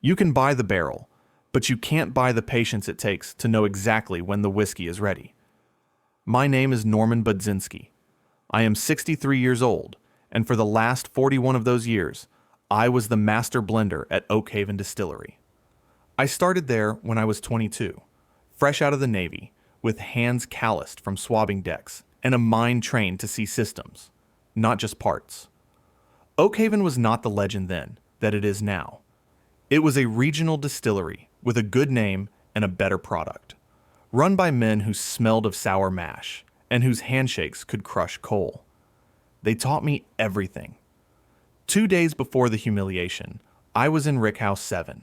You can buy the barrel, but you can't buy the patience it takes to know exactly when the whiskey is ready. My name is Norman Budzinski. I am 63 years old, and for the last 41 of those years, I was the master blender at Oak Haven Distillery. I started there when I was 22, fresh out of the Navy, with hands calloused from swabbing decks and a mind trained to see systems, not just parts. Oak Haven was not the legend then that it is now. It was a regional distillery with a good name and a better product, run by men who smelled of sour mash and whose handshakes could crush coal. They taught me everything. 2 days before the humiliation, I was in Rickhouse 7.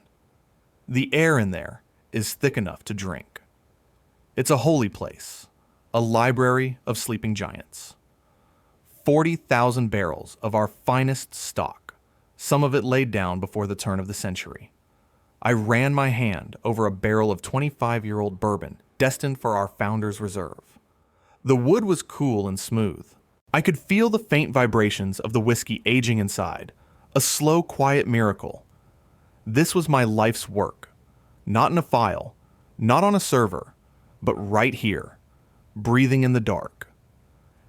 The air in there is thick enough to drink. It's a holy place, a library of sleeping giants. 40,000 barrels of our finest stock, some of it laid down before the turn of the century. I ran my hand over a barrel of 25-year-old bourbon destined for our founder's reserve. The wood was cool and smooth. I could feel the faint vibrations of the whiskey aging inside, a slow, quiet miracle. This was my life's work, not in a file, not on a server, but right here, breathing in the dark.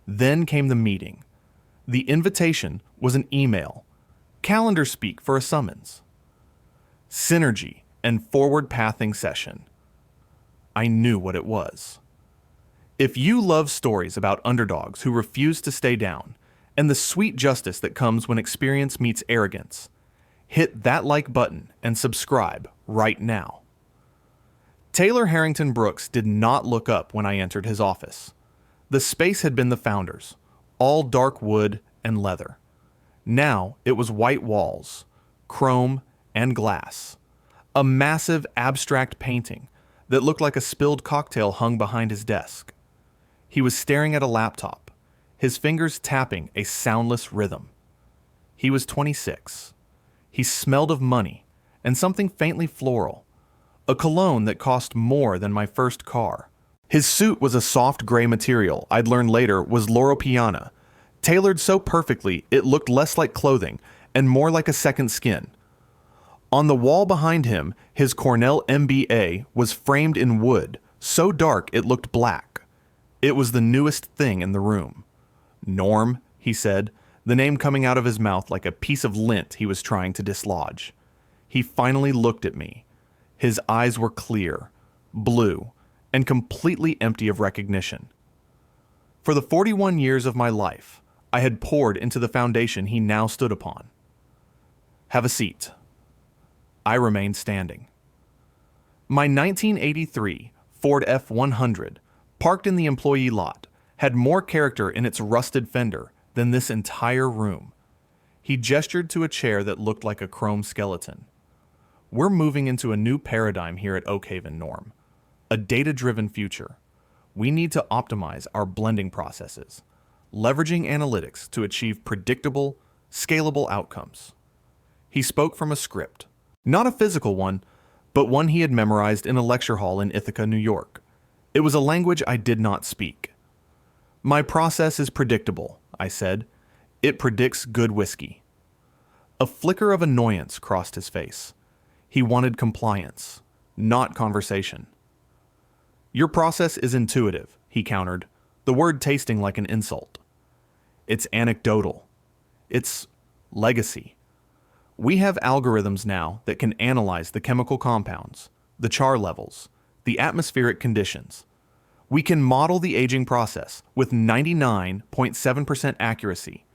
Then came the meeting. The invitation was an email, calendar speak for a summons. Synergy and forward pathing session. I knew what it was. If you love stories about underdogs who refuse to stay down, and the sweet justice that comes when experience meets arrogance, hit that like button and subscribe right now. Taylor Harrington Brooks did not look up when I entered his office. The space had been the founder's, all dark wood and leather. Now it was white walls, chrome, and glass. A massive abstract painting that looked like a spilled cocktail hung behind his desk. He was staring at a laptop, his fingers tapping a soundless rhythm. He was 26. He smelled of money and something faintly floral, a cologne that cost more than my first car. His suit was a soft gray material I'd learn later was Loro Piana, tailored so perfectly it looked less like clothing and more like a second skin. On the wall behind him, his Cornell MBA was framed in wood, so dark it looked black. It was the newest thing in the room. Norm, he said, the name coming out of his mouth like a piece of lint he was trying to dislodge. He finally looked at me. His eyes were clear, blue, and completely empty of recognition. For the 41 years of my life, I had poured into the foundation he now stood upon. Have a seat. I remained standing. My 1983 Ford F-100, parked in the employee lot, had more character in its rusted fender than this entire room. He gestured to a chair that looked like a chrome skeleton. We're moving into a new paradigm here at Oak Haven, Norm. A data-driven future. We need to optimize our blending processes, leveraging analytics to achieve predictable, scalable outcomes. He spoke from a script. Not a physical one, but one he had memorized in a lecture hall in Ithaca, New York. It was a language I did not speak. My process is predictable, I said. It predicts good whiskey. A flicker of annoyance crossed his face. He wanted compliance, not conversation. Your process is intuitive, he countered, the word tasting like an insult. It's anecdotal. It's legacy. We have algorithms now that can analyze the chemical compounds, the char levels, the atmospheric conditions. We can model the aging process with 99.7% accuracy.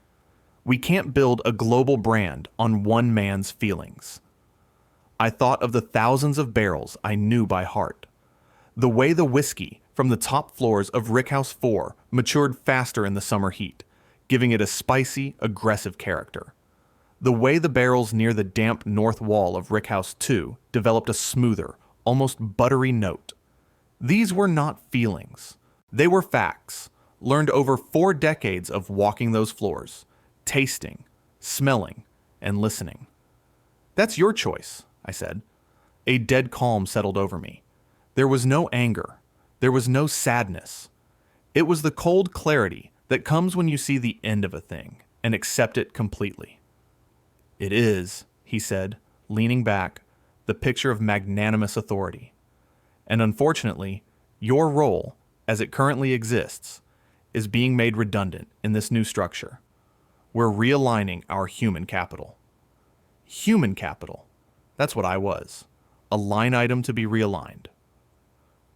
We can't build a global brand on one man's feelings. I thought of the thousands of barrels I knew by heart. The way the whiskey from the top floors of Rickhouse 4 matured faster in the summer heat, giving it a spicy, aggressive character. The way the barrels near the damp north wall of Rickhouse 2 developed a smoother, almost buttery note. These were not feelings. They were facts, learned over 4 decades of walking those floors, tasting, smelling, and listening. That's your choice, I said. A dead calm settled over me. There was no anger. There was no sadness. It was the cold clarity that comes when you see the end of a thing and accept it completely. It is, he said, leaning back, the picture of magnanimous authority. And unfortunately, your role, as it currently exists, is being made redundant in this new structure. We're realigning our human capital. Human capital. That's what I was. A line item to be realigned.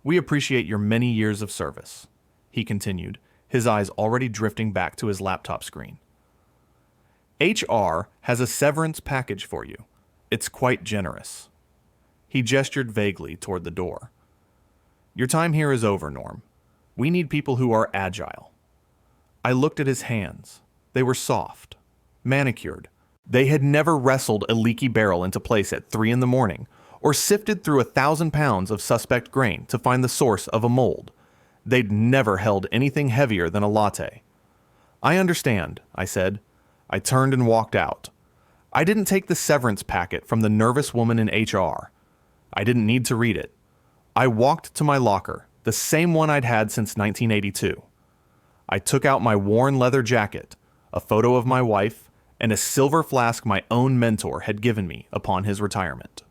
We appreciate your many years of service, he continued, his eyes already drifting back to his laptop screen. HR has a severance package for you. It's quite generous. He gestured vaguely toward the door. Your time here is over, Norm. We need people who are agile. I looked at his hands. They were soft, manicured. They had never wrestled a leaky barrel into place at 3 a.m. or sifted through 1,000 pounds of suspect grain to find the source of a mold. They'd never held anything heavier than a latte. I understand, I said. I turned and walked out. I didn't take the severance packet from the nervous woman in HR. I didn't need to read it. I walked to my locker, the same one I'd had since 1982. I took out my worn leather jacket, a photo of my wife, and a silver flask my own mentor had given me upon his retirement.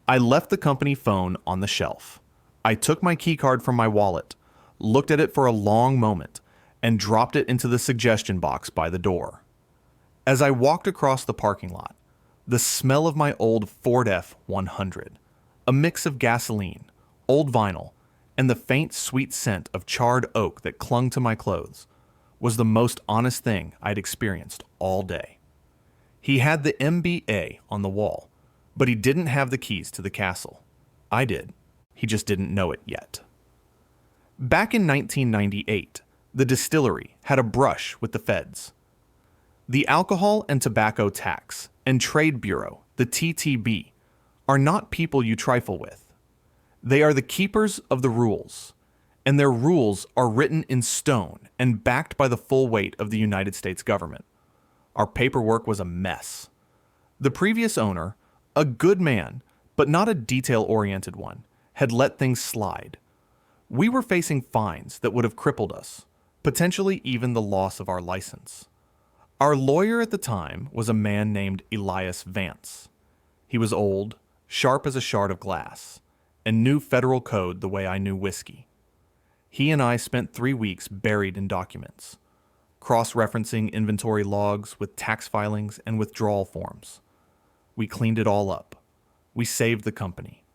I left the company phone on the shelf. I took my keycard from my wallet, looked at it for a long moment, and dropped it into the suggestion box by the door. As I walked across the parking lot, the smell of my old Ford F-100, a mix of gasoline, old vinyl, and the faint sweet scent of charred oak that clung to my clothes, was the most honest thing I'd experienced all day. He had the MBA on the wall, but he didn't have the keys to the castle. I did. He just didn't know it yet. Back in 1998, the distillery had a brush with the feds. The Alcohol and Tobacco Tax and Trade Bureau, the TTB, are not people you trifle with. They are the keepers of the rules, and their rules are written in stone and backed by the full weight of the United States government. Our paperwork was a mess. The previous owner, a good man, but not a detail-oriented one, had let things slide. We were facing fines that would have crippled us, potentially even the loss of our license. Our lawyer at the time was a man named Elias Vance. He was old, sharp as a shard of glass, and knew federal code the way I knew whiskey. He and I spent 3 weeks buried in documents, cross-referencing inventory logs with tax filings and withdrawal forms. We cleaned it all up. We saved the company.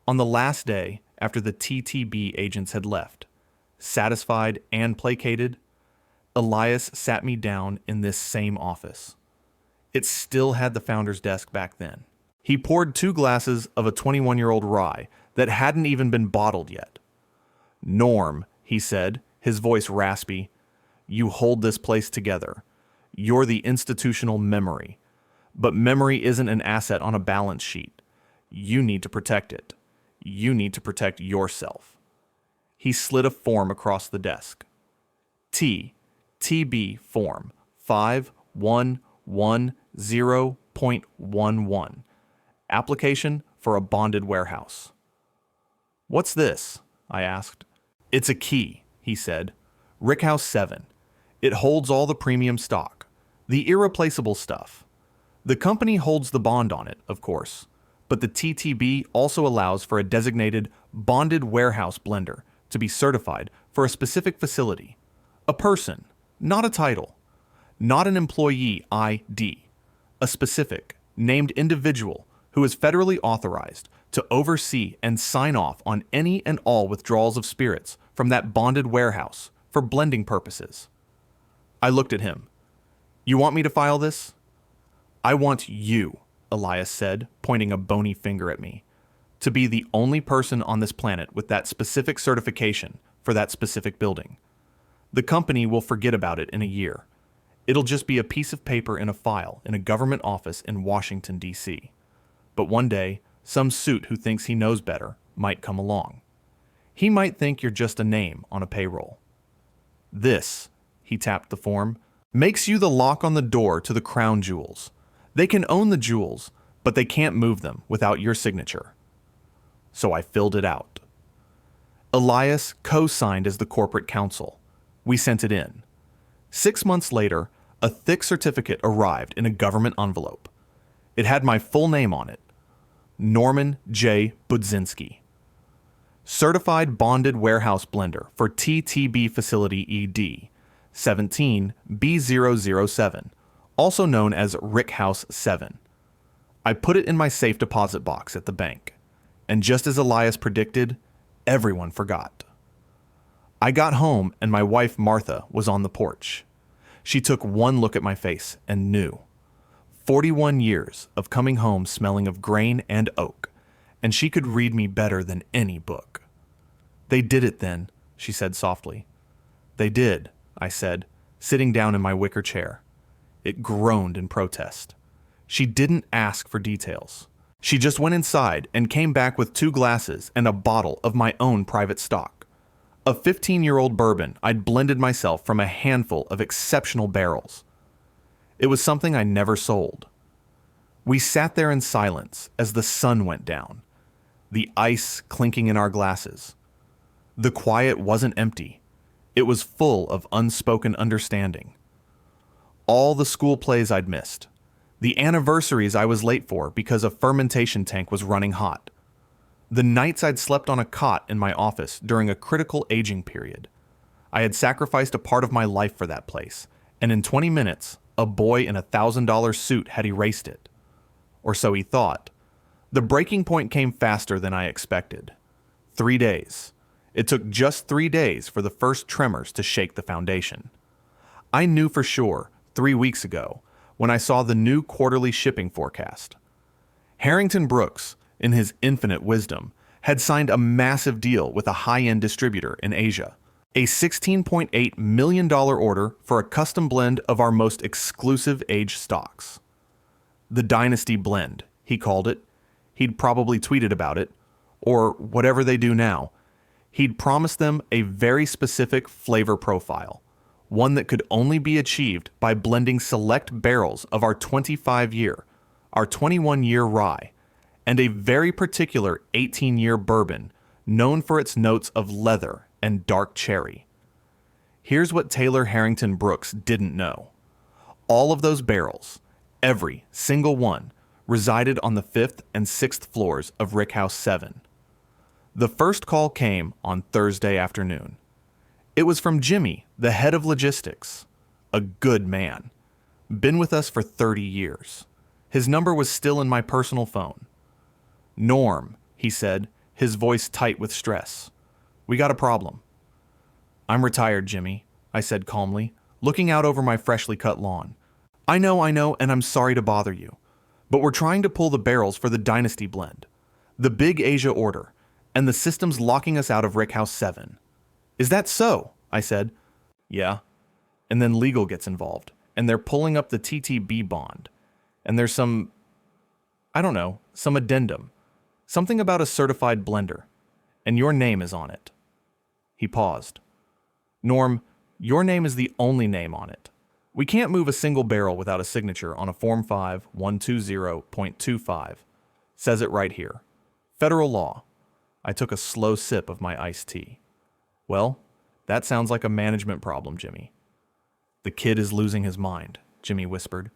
On the last day, after the TTB agents had left, satisfied and placated, Elias sat me down in this same office. It still had the founder's desk back then. He poured 2 glasses of a 21-year-old rye that hadn't even been bottled yet. Norm, he said, his voice raspy, you hold this place together. You're the institutional memory. But memory isn't an asset on a balance sheet. You need to protect it. You need to protect yourself. He slid a form across the desk. TB form 5110.11. Application for a bonded warehouse. What's this? I asked. It's a key, he said. Rickhouse 7. It holds all the premium stock, the irreplaceable stuff. The company holds the bond on it, of course, but the TTB also allows for a designated bonded warehouse blender to be certified for a specific facility. A person, not a title, not an employee ID, a specific, named individual who is federally authorized to oversee and sign off on any and all withdrawals of spirits from that bonded warehouse for blending purposes. I looked at him. You want me to file this? I want you, Elias said, pointing a bony finger at me, to be the only person on this planet with that specific certification for that specific building. The company will forget about it in a year. It'll just be a piece of paper in a file in a government office in Washington, D.C. But one day, some suit who thinks he knows better might come along. He might think you're just a name on a payroll. This, he tapped the form, makes you the lock on the door to the crown jewels. They can own the jewels, but they can't move them without your signature. So I filled it out. Elias co-signed as the corporate counsel. We sent it in. 6 months later, a thick certificate arrived in a government envelope. It had my full name on it. Norman J. Budzinski. Certified Bonded Warehouse Blender for TTB Facility ED 17B007, also known as Rickhouse 7. I put it in my safe deposit box at the bank, and just as Elias predicted, everyone forgot. I got home and my wife Martha was on the porch. She took one look at my face and knew. 41 years of coming home smelling of grain and oak, and she could read me better than any book. "They did it then," she said softly. "They did," I said, sitting down in my wicker chair. It groaned in protest. She didn't ask for details. She just went inside and came back with 2 glasses and a bottle of my own private stock. A 15-year-old bourbon I'd blended myself from a handful of exceptional barrels. It was something I never sold. We sat there in silence as the sun went down, the ice clinking in our glasses. The quiet wasn't empty. It was full of unspoken understanding. All the school plays I'd missed, the anniversaries I was late for because a fermentation tank was running hot, the nights I'd slept on a cot in my office during a critical aging period. I had sacrificed a part of my life for that place, and in 20 minutes, a boy in a $1,000 suit had erased it. Or so he thought. The breaking point came faster than I expected. 3 days. It took just 3 days for the first tremors to shake the foundation. I knew for sure 3 weeks ago when I saw the new quarterly shipping forecast. Harrington Brooks, in his infinite wisdom, had signed a massive deal with a high-end distributor in Asia. A $16.8 million order for a custom blend of our most exclusive aged stocks. The Dynasty Blend, he called it. He'd probably tweeted about it, or whatever they do now. He'd promised them a very specific flavor profile, one that could only be achieved by blending select barrels of our 25-year, our 21-year rye, and a very particular 18-year bourbon known for its notes of leather and dark cherry. Here's what Taylor Harrington Brooks didn't know. All of those barrels, every single one, resided on the 5th and 6th floors of Rickhouse 7. The first call came on Thursday afternoon. It was from Jimmy, the head of logistics. A good man. Been with us for 30 years. His number was still in my personal phone. "Norm," he said, his voice tight with stress. "We got a problem." "I'm retired, Jimmy," I said calmly, looking out over my freshly cut lawn. I know, and I'm sorry to bother you. But we're trying to pull the barrels for the Dynasty Blend. The big Asia order, and the system's locking us out of Rickhouse 7. "Is that so?" I said. "Yeah." And then legal gets involved, and they're pulling up the TTB bond. And there's some addendum. Something about a certified blender. And your name is on it. He paused. "Norm, your name is the only name on it. We can't move a single barrel without a signature on a Form 5-120.25. Says it right here. Federal law." I took a slow sip of my iced tea. "Well, that sounds like a management problem, Jimmy." "The kid is losing his mind," Jimmy whispered.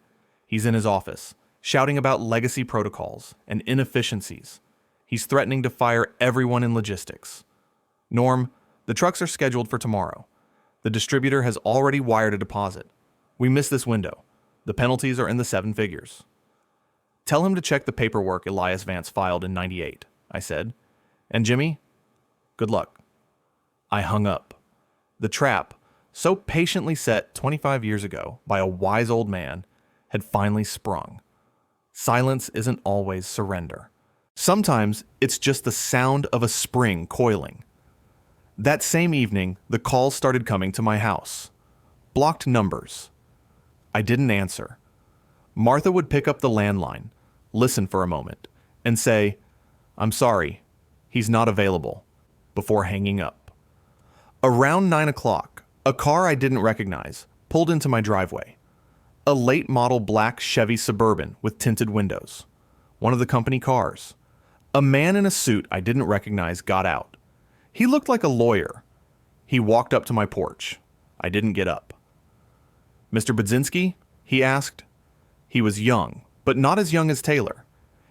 "He's in his office, shouting about legacy protocols and inefficiencies. He's threatening to fire everyone in logistics. Norm, the trucks are scheduled for tomorrow. The distributor has already wired a deposit. We missed this window. The penalties are in the 7 figures. Tell him to check the paperwork Elias Vance filed in '98, I said. And Jimmy, good luck. I hung up. The trap, so patiently set 25 years ago by a wise old man, had finally sprung. Silence isn't always surrender. Sometimes it's just the sound of a spring coiling. That same evening, the calls started coming to my house. Blocked numbers. I didn't answer. Martha would pick up the landline, listen for a moment, and say, "I'm sorry, he's not available," before hanging up. Around 9 o'clock, a car I didn't recognize pulled into my driveway. A late model black Chevy Suburban with tinted windows. One of the company cars. A man in a suit I didn't recognize got out. He looked like a lawyer. He walked up to my porch. I didn't get up. "Mr. Budzinski?" he asked. He was young, but not as young as Taylor.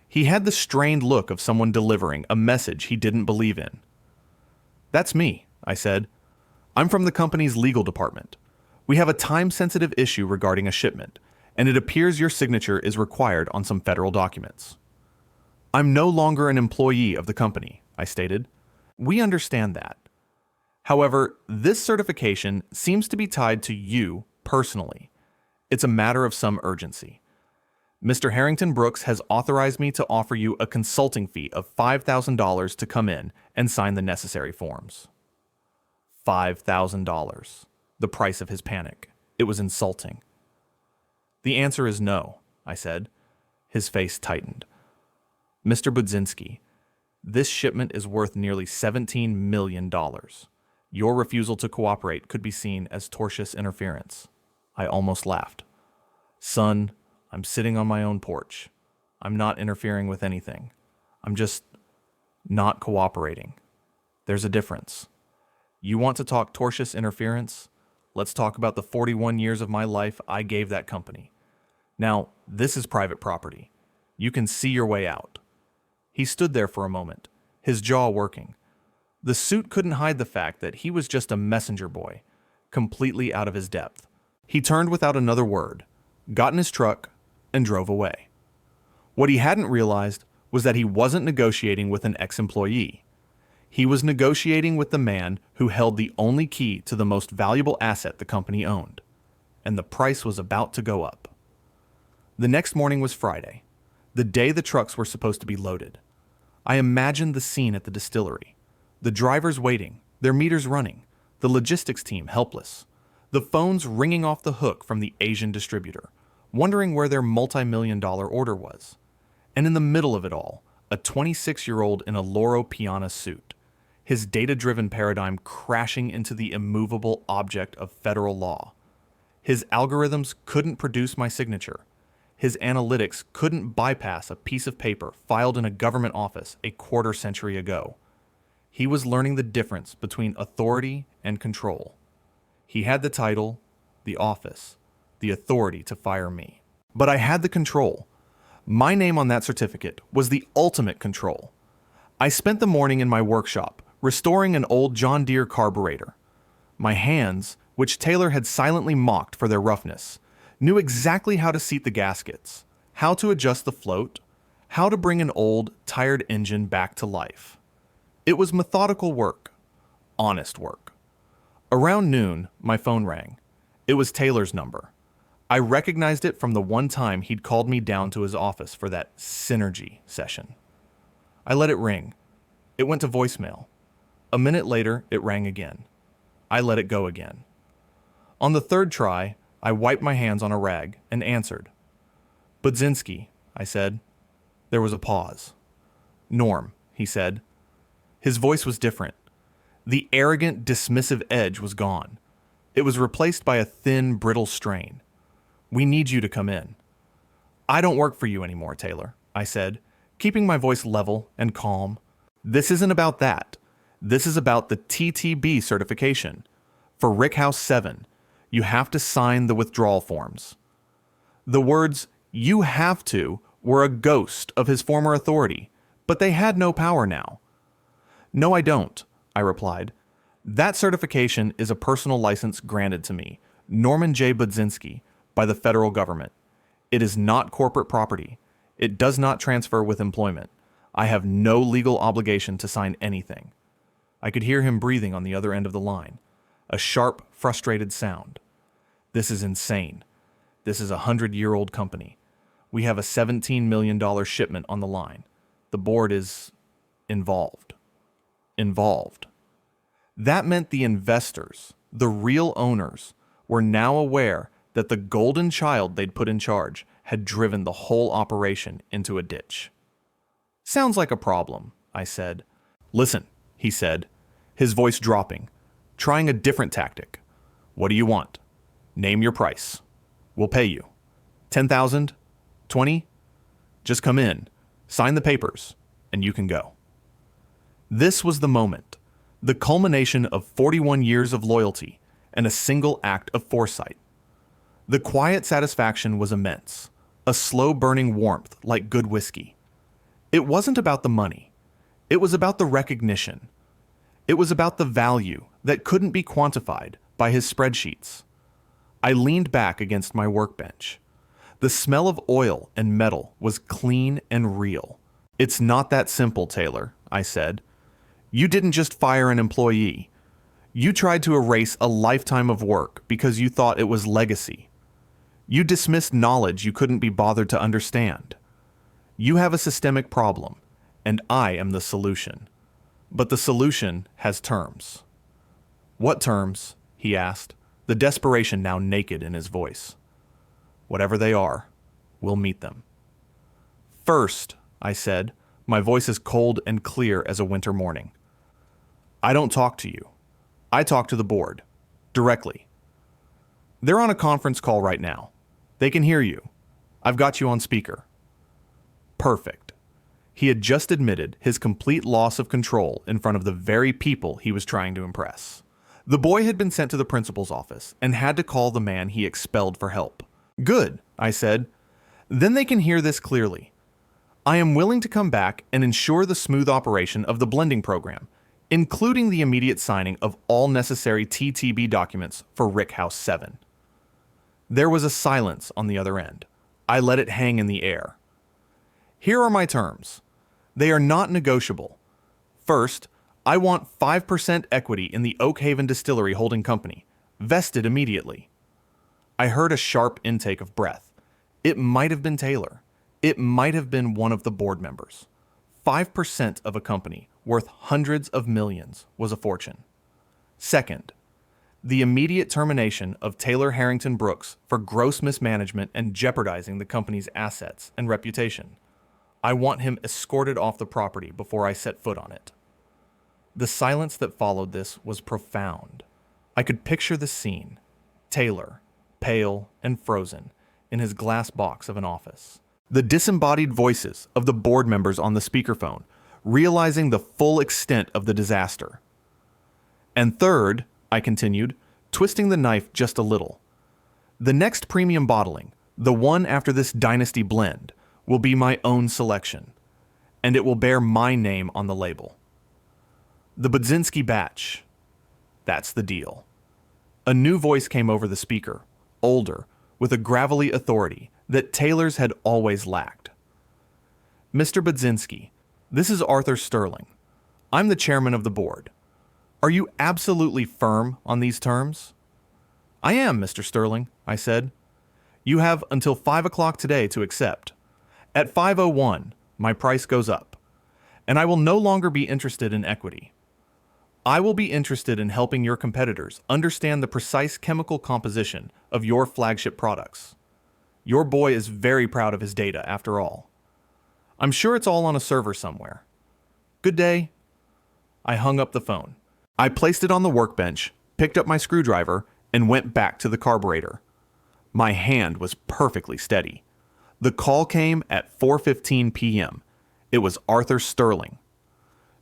He had the strained look of someone delivering a message he didn't believe in. "That's me," I said. "I'm from the company's legal department. We have a time-sensitive issue regarding a shipment, and it appears your signature is required on some federal documents." "I'm no longer an employee of the company," I stated. "We understand that. However, this certification seems to be tied to you personally. It's a matter of some urgency. Mr. Harrington Brooks has authorized me to offer you a consulting fee of $5,000 to come in and sign the necessary forms." $5,000. The price of his panic. It was insulting. "The answer is no," I said. His face tightened. "Mr. Budzinski, this shipment is worth nearly $17 million. Your refusal to cooperate could be seen as tortious interference." I almost laughed. "Son, I'm sitting on my own porch. I'm not interfering with anything. I'm just not cooperating. There's a difference. You want to talk tortious interference? Let's talk about the 41 years of my life I gave that company. Now, this is private property. You can see your way out." He stood there for a moment, his jaw working. The suit couldn't hide the fact that he was just a messenger boy, completely out of his depth. He turned without another word, got in his truck, and drove away. What he hadn't realized was that he wasn't negotiating with an ex-employee. He was negotiating with the man who held the only key to the most valuable asset the company owned, and the price was about to go up. The next morning was Friday, the day the trucks were supposed to be loaded. I imagined the scene at the distillery. The drivers waiting, their meters running, the logistics team helpless, the phones ringing off the hook from the Asian distributor, wondering where their multi-million-dollar order was. And in the middle of it all, a 26-year-old in a Loro Piana suit, his data-driven paradigm crashing into the immovable object of federal law. His algorithms couldn't produce my signature. His analytics couldn't bypass a piece of paper filed in a government office a quarter century ago. He was learning the difference between authority and control. He had the title, the office, the authority to fire me. But I had the control. My name on that certificate was the ultimate control. I spent the morning in my workshop, restoring an old John Deere carburetor. My hands, which Taylor had silently mocked for their roughness, knew exactly how to seat the gaskets, how to adjust the float, how to bring an old, tired engine back to life. It was methodical work, honest work. Around noon, my phone rang. It was Taylor's number. I recognized it from the one time he'd called me down to his office for that synergy session. I let it ring. It went to voicemail. A minute later, it rang again. I let it go again. On the third try, I wiped my hands on a rag and answered. "Budzinski," I said. There was a pause. "Norm," he said. His voice was different. The arrogant, dismissive edge was gone. It was replaced by a thin, brittle strain. "We need you to come in." "I don't work for you anymore, Taylor," I said, keeping my voice level and calm. "This isn't about that. This is about the TTB certification. For Rickhouse 7, you have to sign the withdrawal forms." The words, "you have to," were a ghost of his former authority, but they had no power now. "No, I don't," I replied. "That certification is a personal license granted to me, Norman J. Budzinski, by the federal government. It is not corporate property. It does not transfer with employment. I have no legal obligation to sign anything." I could hear him breathing on the other end of the line, a sharp, frustrated sound. "This is insane. This is a 100-year-old company. We have a $17 million shipment on the line. The board is involved. That meant the investors, the real owners, were now aware that the golden child they'd put in charge had driven the whole operation into a ditch. "Sounds like a problem," I said. "Listen," he said, his voice dropping, trying a different tactic. "What do you want? Name your price. We'll pay you. 10,000? 20? Just come in, sign the papers, and you can go." This was the moment, the culmination of 41 years of loyalty and a single act of foresight. The quiet satisfaction was immense, a slow-burning warmth like good whiskey. It wasn't about the money. It was about the recognition. It was about the value that couldn't be quantified by his spreadsheets. I leaned back against my workbench. The smell of oil and metal was clean and real. "It's not that simple, Taylor," I said. "You didn't just fire an employee. You tried to erase a lifetime of work because you thought it was legacy. You dismissed knowledge you couldn't be bothered to understand. You have a systemic problem, and I am the solution. But the solution has terms." "What terms?" he asked, the desperation now naked in his voice. "Whatever they are, we'll meet them." "First," I said, my voice as cold and clear as a winter morning, "I don't talk to you. I talk to the board. Directly. They're on a conference call right now. They can hear you. I've got you on speaker." Perfect. He had just admitted his complete loss of control in front of the very people he was trying to impress. The boy had been sent to the principal's office and had to call the man he expelled for help. "Good," I said. "Then they can hear this clearly. I am willing to come back and ensure the smooth operation of the blending program, including the immediate signing of all necessary TTB documents for Rick House 7. There was a silence on the other end. I let it hang in the air. "Here are my terms. They are not negotiable. First, I want 5% equity in the Oak Haven Distillery Holding Company, vested immediately." I heard a sharp intake of breath. It might have been Taylor. It might have been one of the board members. 5% of a company worth hundreds of millions was a fortune. Second, the immediate termination of Taylor Harrington Brooks for gross mismanagement and jeopardizing the company's assets and reputation. I want him escorted off the property before I set foot on it. The silence that followed this was profound. I could picture the scene. Taylor, pale and frozen, in his glass box of an office. The disembodied voices of the board members on the speakerphone, realizing the full extent of the disaster. "And third," I continued, twisting the knife just a little, "the next premium bottling, the one after this dynasty blend, will be my own selection, and it will bear my name on the label. The Budzinski batch. That's the deal." A new voice came over the speaker, older, with a gravelly authority that Taylor's had always lacked. "Mr. Budzinski, this is Arthur Sterling. I'm the chairman of the board. Are you absolutely firm on these terms?" "I am, Mr. Sterling," I said. "You have until 5 o'clock today to accept. At 5:01, my price goes up, and I will no longer be interested in equity. I will be interested in helping your competitors understand the precise chemical composition of your flagship products. Your boy is very proud of his data, after all. I'm sure it's all on a server somewhere. Good day." I hung up the phone. I placed it on the workbench, picked up my screwdriver, and went back to the carburetor. My hand was perfectly steady. The call came at 4:15 p.m. It was Arthur Sterling.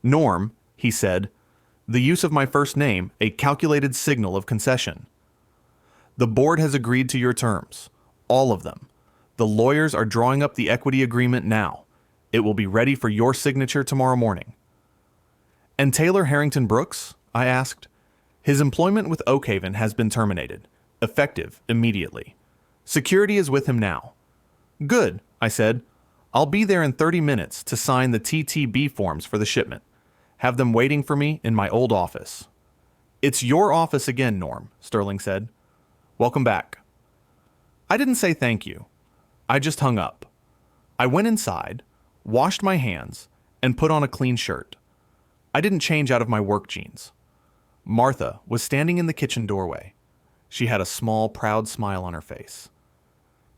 "Norm," he said, the use of my first name a calculated signal of concession. "The board has agreed to your terms. All of them. The lawyers are drawing up the equity agreement now. It will be ready for your signature tomorrow morning." "And Taylor Harrington Brooks?" I asked. "His employment with Oak Haven has been terminated, effective immediately. Security is with him now." "Good," I said. "I'll be there in 30 minutes to sign the TTB forms for the shipment. Have them waiting for me in my old office." "It's your office again, Norm," Sterling said. "Welcome back." I didn't say thank you. I just hung up. I went inside, washed my hands, and put on a clean shirt. I didn't change out of my work jeans. Martha was standing in the kitchen doorway. She had a small, proud smile on her face.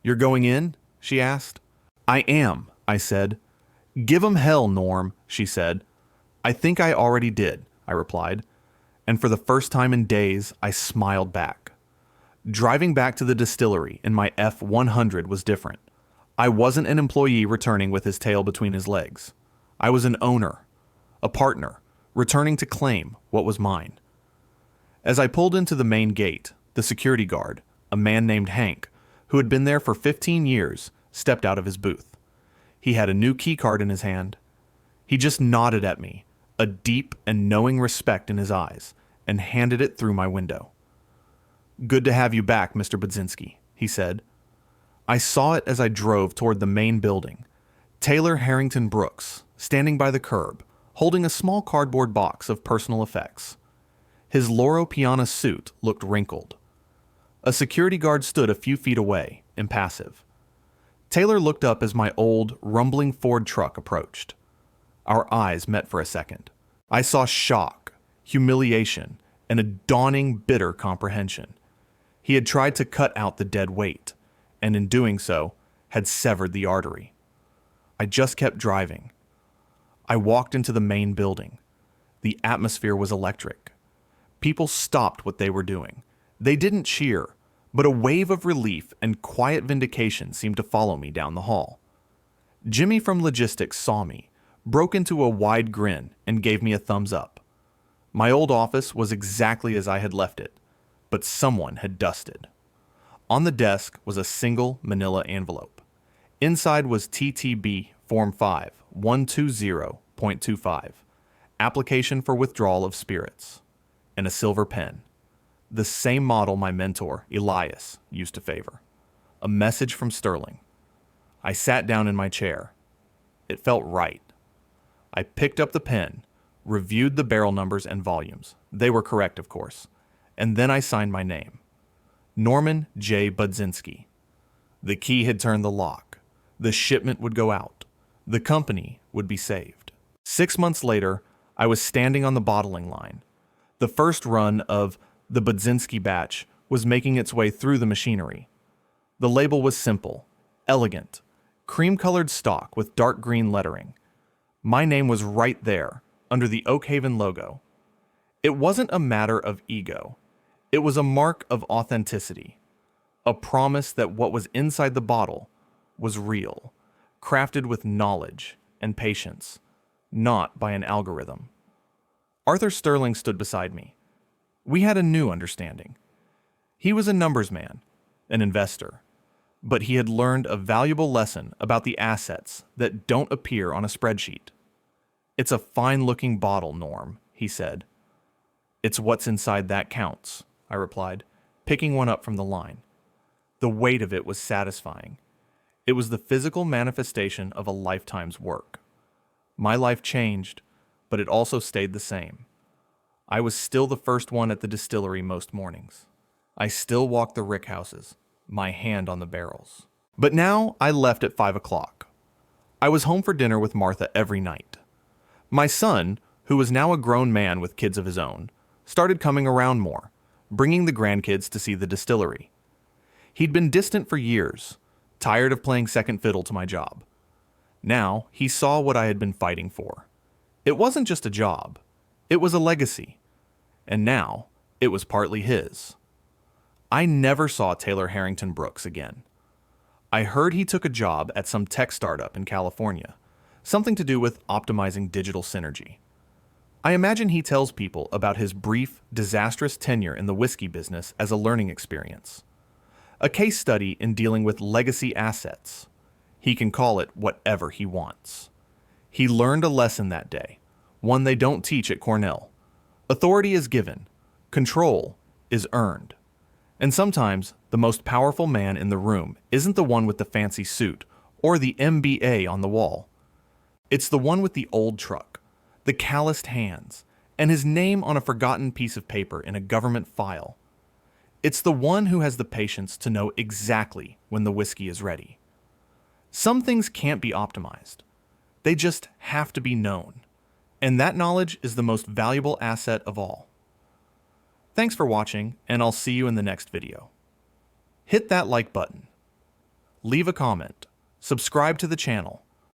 "You're going in?" she asked. "I am," I said. "Give 'em hell, Norm," she said. "I think I already did," I replied, and for the first time in days, I smiled back. Driving back to the distillery in my F-100 was different. I wasn't an employee returning with his tail between his legs. I was an owner, a partner, returning to claim what was mine. As I pulled into the main gate, the security guard, a man named Hank, who had been there for 15 years, stepped out of his booth. He had a new key card in his hand He just nodded at me, a deep and knowing respect in his eyes, and handed it through my window. "Good to have you back, Mr. Budzinski," he said. I saw it as I drove toward the main building. Taylor Harrington Brooks, standing by the curb, holding a small cardboard box of personal effects. His Loro Piana suit looked wrinkled. A security guard stood a few feet away, impassive. Taylor looked up as my old, rumbling Ford truck approached. Our eyes met for a second. I saw shock, humiliation, and a dawning, bitter comprehension. He had tried to cut out the dead weight, and in doing so, had severed the artery. I just kept driving. I walked into the main building. The atmosphere was electric. People stopped what they were doing. They didn't cheer, but a wave of relief and quiet vindication seemed to follow me down the hall. Jimmy from logistics saw me, broke into a wide grin, and gave me a thumbs up. My old office was exactly as I had left it, but someone had dusted. On the desk was a single manila envelope. Inside was TTB Form 5, 120.25, application for withdrawal of spirits, and a silver pen, the same model my mentor, Elias, used to favor. A message from Sterling. I sat down in my chair. It felt right. I picked up the pen, reviewed the barrel numbers and volumes. They were correct, of course. And then I signed my name. Norman J. Budzinski. The key had turned the lock. The shipment would go out. The company would be saved. 6 months later, I was standing on the bottling line. The first run of the Budzinski batch was making its way through the machinery. The label was simple, elegant, cream-colored stock with dark green lettering. My name was right there, under the Oakhaven logo. It wasn't a matter of ego. It was a mark of authenticity, a promise that what was inside the bottle was real, crafted with knowledge and patience, not by an algorithm. Arthur Sterling stood beside me. We had a new understanding. He was a numbers man, an investor, but he had learned a valuable lesson about the assets that don't appear on a spreadsheet. "It's a fine-looking bottle, Norm," he said. "It's what's inside that counts," I replied, picking one up from the line. The weight of it was satisfying. It was the physical manifestation of a lifetime's work. My life changed, but it also stayed the same. I was still the first one at the distillery most mornings. I still walked the rick houses, my hand on the barrels. But now I left at 5 o'clock. I was home for dinner with Martha every night. My son, who was now a grown man with kids of his own, started coming around more, bringing the grandkids to see the distillery. He'd been distant for years, tired of playing second fiddle to my job. Now he saw what I had been fighting for. It wasn't just a job, it was a legacy. And now it was partly his. I never saw Taylor Harrington Brooks again. I heard he took a job at some tech startup in California, something to do with optimizing digital synergy. I imagine he tells people about his brief, disastrous tenure in the whiskey business as a learning experience. A case study in dealing with legacy assets. He can call it whatever he wants. He learned a lesson that day, one they don't teach at Cornell. Authority is given, control is earned. And sometimes the most powerful man in the room isn't the one with the fancy suit or the MBA on the wall. It's the one with the old truck, the calloused hands, and his name on a forgotten piece of paper in a government file. It's the one who has the patience to know exactly when the whiskey is ready. Some things can't be optimized. They just have to be known. And that knowledge is the most valuable asset of all. Thanks for watching, and I'll see you in the next video. Hit that like button. Leave a comment. Subscribe to the channel.